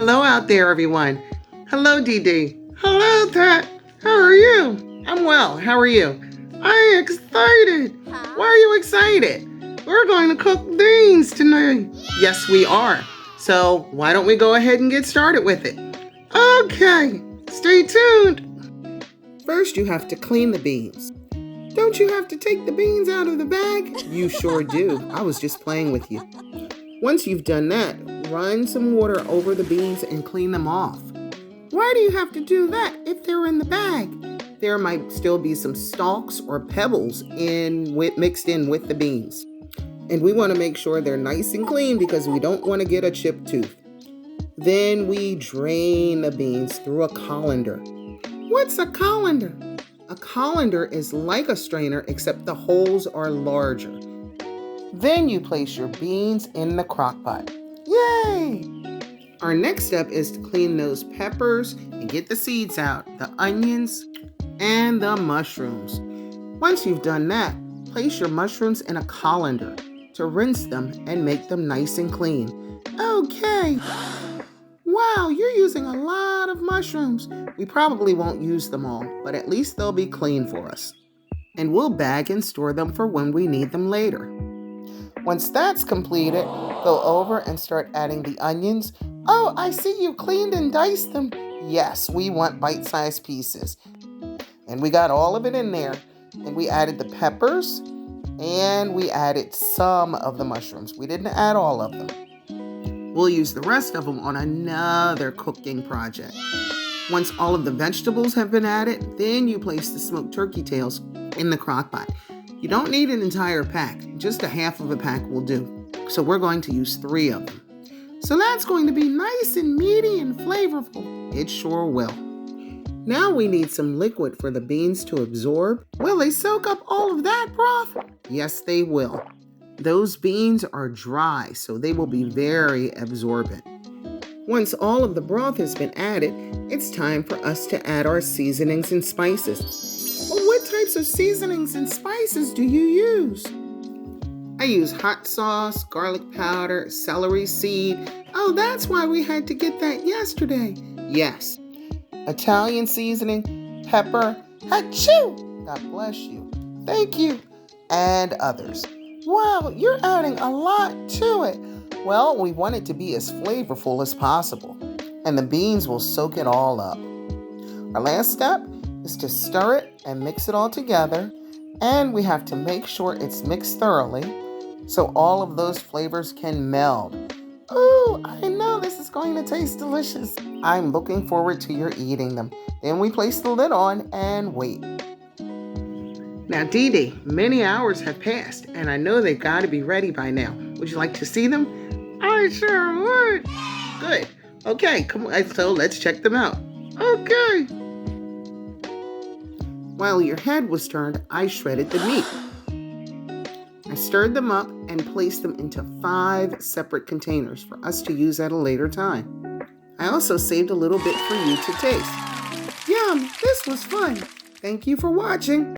Hello out there, everyone. Hello, Dee Dee. Hello, Tat. How are you? I'm well. How are you? I'm excited. Why are you excited? We're going to cook beans tonight. Yes, we are. So why don't we go ahead and get started with it? Okay, stay tuned. First, you have to clean the beans. Don't you have to take the beans out of the bag? You sure do. I was just playing with you. Once you've done that, run some water over the beans and clean them off. Why do you have to do that if they're in the bag? There might still be some stalks or pebbles mixed in with the beans. And we want to make sure they're nice and clean because we don't want to get a chipped tooth. Then we drain the beans through a colander. What's a colander? A colander is like a strainer except the holes are larger. Then you place your beans in the crock pot. Yay! Our next step is to clean those peppers and get the seeds out, the onions, and the mushrooms. Once you've done that, place your mushrooms in a colander to rinse them and make them nice and clean. Okay. Wow, you're using a lot of mushrooms. We probably won't use them all, but at least they'll be clean for us. And we'll bag and store them for when we need them later. Once that's completed, go over and start adding the onions. Oh, I see you cleaned and diced them. Yes, we want bite-sized pieces. And we got all of it in there. And we added the peppers and we added some of the mushrooms. We didn't add all of them. We'll use the rest of them on another cooking project. Once all of the vegetables have been added, then you place the smoked turkey tails in the crock pot. You don't need an entire pack, just a half of a pack will do. So we're going to use 3 of them. So that's going to be nice and meaty and flavorful. It sure will. Now we need some liquid for the beans to absorb. Will they soak up all of that broth? Yes, they will. Those beans are dry, so they will be very absorbent. Once all of the broth has been added, it's time for us to add our seasonings and spices. Well, what types of seasonings and spices do you use? I use hot sauce, garlic powder, celery seed. Oh, that's why we had to get that yesterday. Yes. Italian seasoning, pepper, achoo! God bless you. Thank you. And others. Wow, you're adding a lot to it. Well, we want it to be as flavorful as possible, and the beans will soak it all up. Our last step is to stir it and mix it all together, and we have to make sure it's mixed thoroughly so all of those flavors can meld. Ooh, I know this is going to taste delicious. I'm looking forward to your eating them. Then we place the lid on and wait. Now, Dee Dee, many hours have passed, and I know they've got to be ready by now. Would you like to see them? I sure would. Good. Okay, come on. So let's check them out. Okay. While your head was turned, I shredded the meat. I stirred them up and placed them into 5 separate containers for us to use at a later time. I also saved a little bit for you to taste. Yum, this was fun. Thank you for watching.